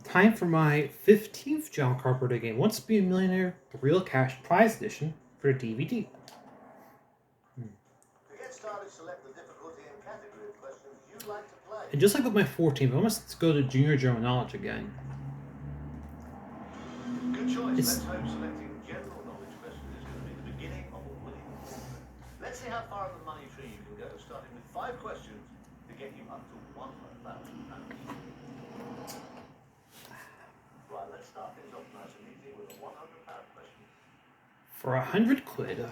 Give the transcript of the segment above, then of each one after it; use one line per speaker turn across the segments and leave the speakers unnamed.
Time for my 15th John Carpenter game. Once Be a Millionaire, the Real Cash Prize Edition for the DVD.
To get started, select the difficulty and category of questions you'd like to play.
And just like with my 14th, I must go to Junior General Knowledge again.
Good choice. Let's hope selecting general knowledge questions is going to be the beginning of a winning tournament. Let's see how far on the money tree you can go, starting with 5 questions to get you up to £100,000. Right, let's start things off nice and easy with a £100 question.
For 100 quid,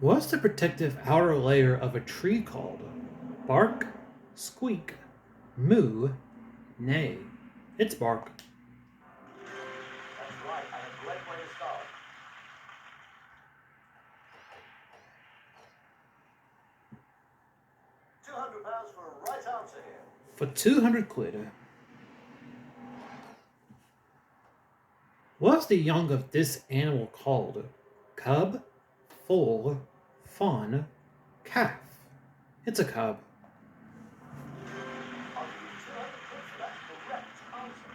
what's the protective outer layer of a tree called? Bark, squeak, moo, neigh. It's bark.
That's right, and a great way to start. £200 for a right answer here.
For 200 quid, what's the young of this animal called? Cub, foal, fawn, calf. It's a cub.
I'll give you 200 quid for that correct answer.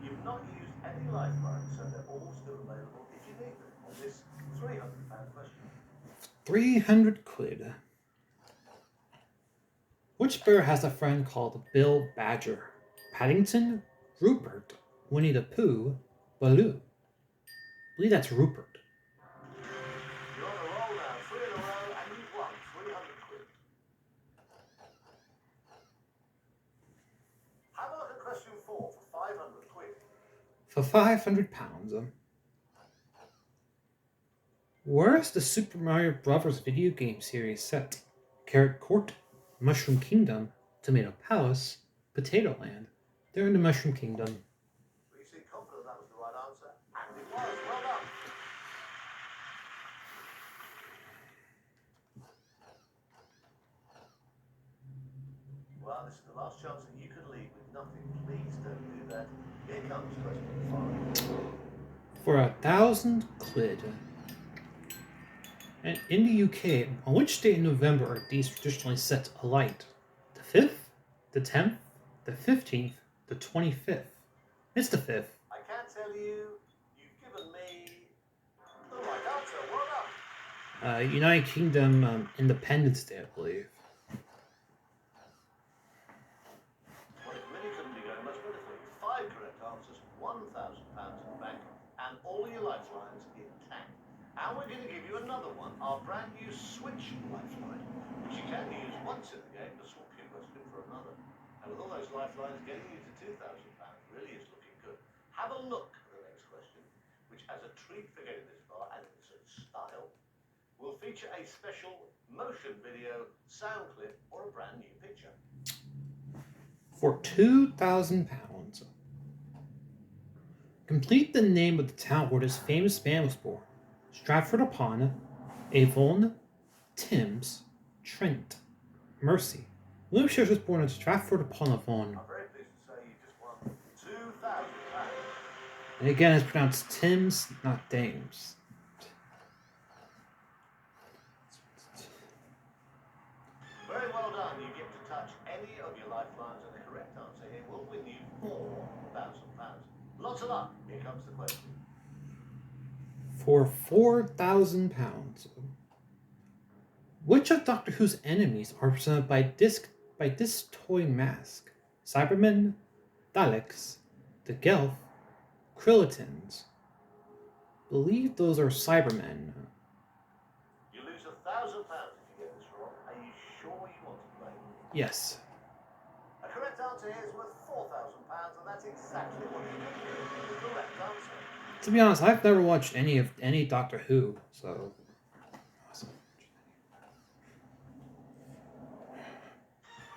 You've not used any lifelines, so they're all still available if you need them on this £300 question.
300 quid. Which bear has a friend called Bill Badger? Paddington, Rupert, Winnie the Pooh, Baloo. I believe that's Rupert.
You're on a roll now, 3 in a row, and you've won 300 quid. Have a look at question 4 for 500 quid.
For £500. Where's the Super Mario Bros. Video game series set? Carrot Court, Mushroom Kingdom, Tomato Palace, Potato Land. They're in the Mushroom Kingdom.
You seem confident that was the right answer, and it was. Well done. Well, this is the last chance that you can leave with nothing. Please don't do that. Here comes question 5.
For 1,000 quid. And in the UK, on which day in November are these traditionally set alight? The 5th, the 10th, the 15th, the 25th. It's the 5th.
I can't tell you. You've given me the right answer. Well done.
United Kingdom Independence Day, I believe.
Well, it really couldn't be going much better for you. 5 correct answers, £1,000 in the bank, and all your lifelines intact. And we're going to give you another one, our brand new Switch Lifeline, which you can use once in the game to swap your question for another. And with all those lifelines, getting you to £2,000 really is looking good. Have a look at the next question, which, as a treat for getting this far, and in such style, will feature a special motion video, sound clip, or a brand new picture.
For £2,000. Complete the name of the town where this famous man was born. Stratford-upon Avon, Thames, Trent, Mercy. William Shakespeare was born in Stratford-upon Avon.
I'm very pleased to say you just won £2,000.
And again, it's pronounced Thames, not Thames.
Very well done. You get to touch any of your lifelines, and the correct answer here will win you £4,000. Lots of luck. Here comes the question.
For £4,000. Which of Doctor Who's enemies are represented by this toy mask? Cybermen, Daleks, the Gelf, Krillitons. Believe those are Cybermen.
You lose £1,000 if you get this wrong. Are you sure you want to play?
Yes.
A correct answer here is worth £4,000, and that's exactly what you get. The correct answer.
To be honest, I've never watched any Doctor Who, so.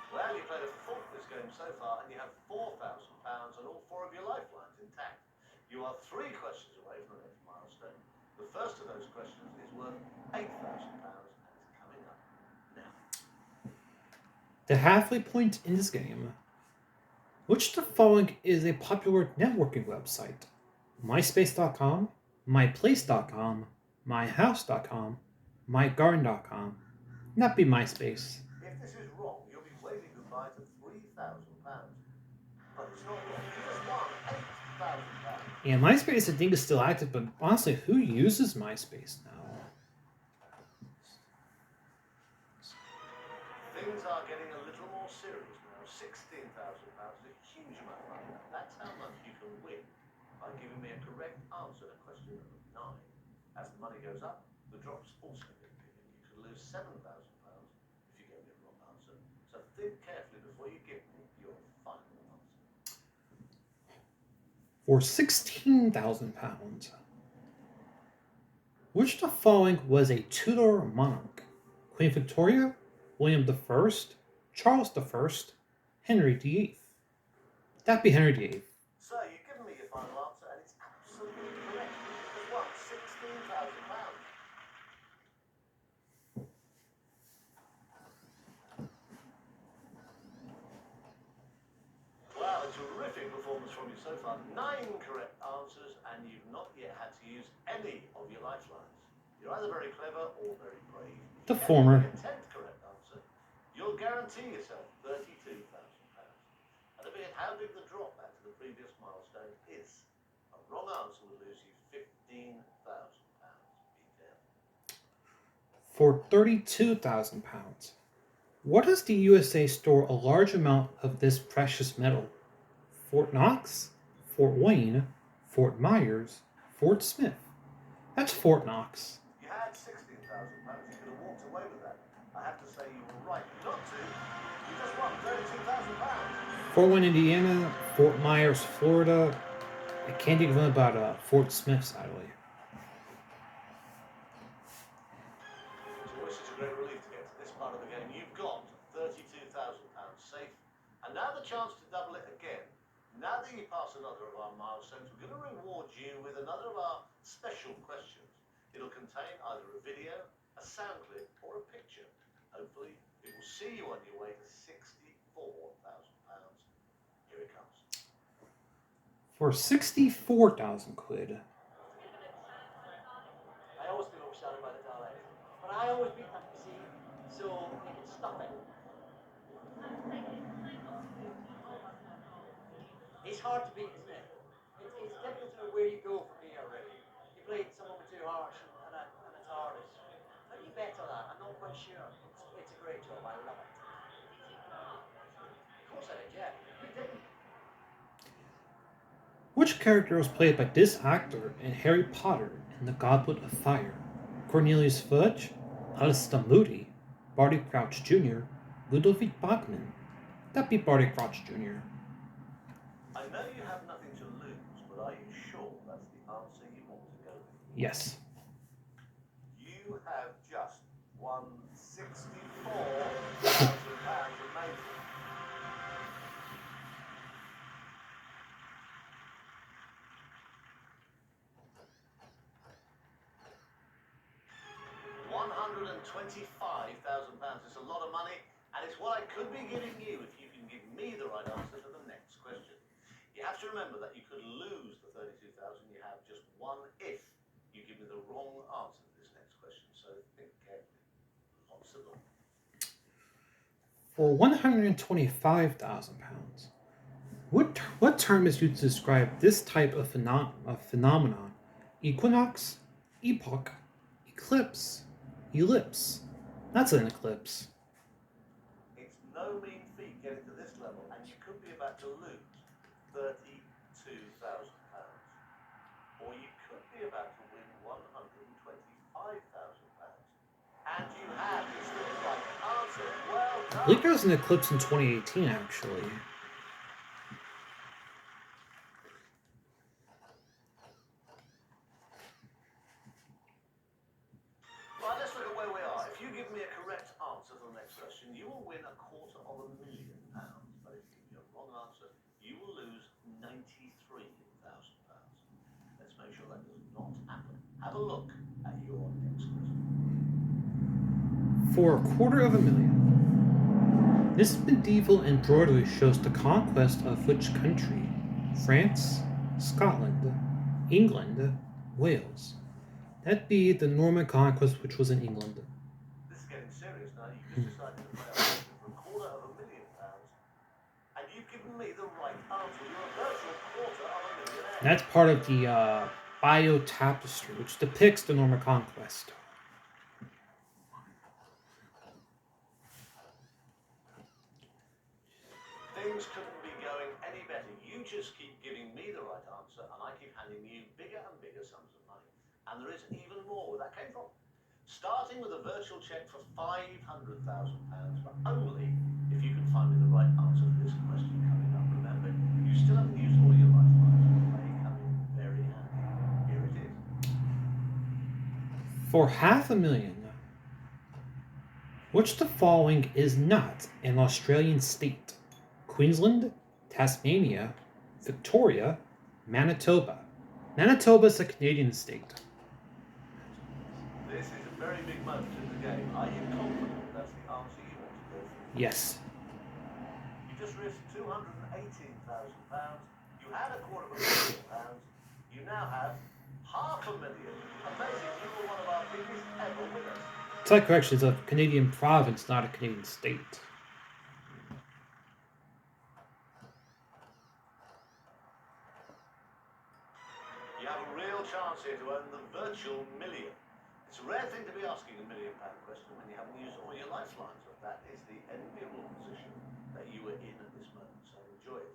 Well, you played a fourth this game so far, and you have £4,000 and all 4 of your lifelines intact. You are 3 questions away from the next milestone. The first of those questions is worth £8,000 and is coming up now.
The halfway point in this game. Which of the following is a popular networking website? MySpace.com, MyPlace.com, MyHouse.com, MyGarden.com. Not be MySpace.
buy to £3,000. But it's not wrong. You just won £8,000.
Yeah, MySpace I think is still active, but honestly, who uses MySpace now?
Things are getting a little more serious now. £16,000 is a huge amount of money. That's how much you can win by giving me a correct answer to question number 9. As the money goes up, the drops also get bigger. You could lose £7,000 if you gave me a wrong answer. So think carefully before you give me your final answer.
For £16,000, which of the following was a Tudor monarch? Queen Victoria, William I, Charles I, Henry VIII? That'd be Henry VIII.
So you've given me your final answer, and it's absolutely correct. You just won £16,000. Wow, a terrific performance from you so far. 9 correct answers, and you've not yet had to use any of your lifelines. You're either very clever or very brave.
The former.
If you get a 10th correct answer, you'll guarantee yourself £32,000. And depending on how big the drop back to the previous milestone is, a wrong answer will lose you £15,000. Be careful.
For £32,000, what does the USA store a large amount of this precious metal? Fort Knox, Fort Wayne, Fort Myers, Fort Smith? That's Fort Knox.
You had £16,000. You could have walked away with that. I have to say you were right not to. You just won £32,000.
Fort Wayne, Indiana, Fort Myers, Florida. I can't think of one about Fort Smith, sadly.
It's always such a great relief to get to this part of the game. You've got £32,000 safe, and now the chance to double it again. Now that you pass another of our milestones, we're going to reward you with another of our special questions. It'll contain either a video, a sound clip, or a picture. Hopefully, it will see you on your way to £64,000. Here it comes.
For 64,000 quid.
I always feel overshadowed by the Daleks, but I always beat them, you see, so they can stop it. It's hard to beat, isn't it? It's difficult to know where you go from here, really. You played someone with 2 hearts and a TARDIS. How do you better that? I'm not quite sure. It's a great job. I love it. Of course I did, yeah. Who didn't?
Which character was played by this actor in Harry Potter and the Goblet of Fire? Cornelius Fudge, Alistair Moody, Barty Crouch Jr., Ludovic Bachman? That'd be Barty Crouch Jr.
I know you have nothing to lose, but are you sure that's the answer you want to go with?
Yes.
You have just won £64,000. Amazing. £125,000 is a lot of money, and it's what I could be giving you if you can give me the right answer to the next question. You have to remember that you could lose the £32,000 you have just one if you give me the wrong answer to this next question. So think carefully. Lots of them.
For £125,000, what term is used to describe this type of phenomenon? Equinox, epoch, eclipse, ellipse. That's an eclipse.
It's no mean feat getting to this level, and you could be about to lose £32,000. Or you could be about to win £125,000. And you have this right answer. Well
I
done.
believe there was an eclipse in 2018, actually.
Right, let's look at where we are. If you give me a correct answer to the next question, you will win £250,000. But if you give me a wrong answer, you will lose £93,000. Let's make sure that does not happen. Have a look at your next question.
For $250,000. This medieval embroidery shows the conquest of which country? France, Scotland, England, Wales. That'd be the Norman conquest, which was in England.
This is getting serious now. You just decided to play a quarter of £1 million, and you've given me the right answer. You're a virtual quarter of a millionaire.
That's part of the Bio Tapestry, which depicts the Norman Conquest.
Things couldn't be going any better. You just keep giving me the right answer, and I keep handing you bigger and bigger sums of money. And there is even more where that came from. Starting with a virtual check for £500,000, but only if you can find me the right answer to this question coming up. Remember, you still haven't used all your lifelines, which may come in very handy. Here it is.
For $500,000, which the following is not an Australian state? Queensland, Tasmania, Victoria, Manitoba. Manitoba is a Canadian state.
This is a very big moment in the game. Are you confident that's the answer you want to go for?
Yes.
You just risked £218,000. You had £250,000. You now have £500,000. Amazing, you were one of our biggest ever winners.
Slight correction, it's a Canadian province, not a Canadian state.
You have a real chance here to own the virtual million. It's a rare thing to be asking a £1 million question when you haven't used all your lifelines, but that is the enviable position that you were in at this moment, so enjoy it.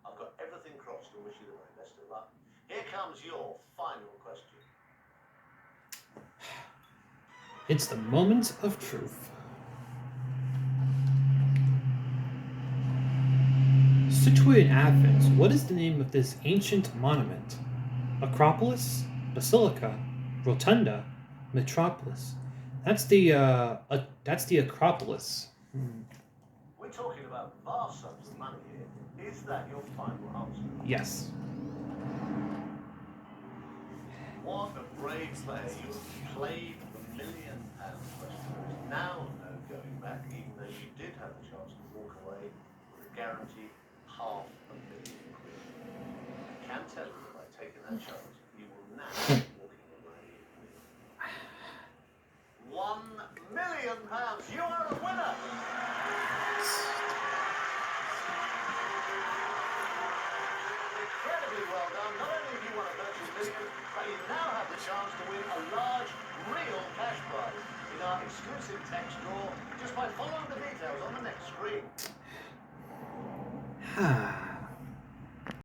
I've got everything crossed and wish you the very best of luck. Here comes your final question.
It's the moment of truth. Situated in Athens, what is the name of this ancient monument? Acropolis, Basilica, Rotunda, Metropolis. That's the Acropolis.
We're talking about vast sums of money here. Is that your final answer?
Yes.
What a brave player. You have played the £1 million question. There is now no going back, even though you did have the chance to walk away with a guaranteed £500,000. I can tell you that by taking that chance, you will now be walking away with £1 million. You are a winner. Incredibly well done. Not only have you won a virtual million, but you now have the chance to win a large, real cash prize in our exclusive text draw just by following the details on the next screen.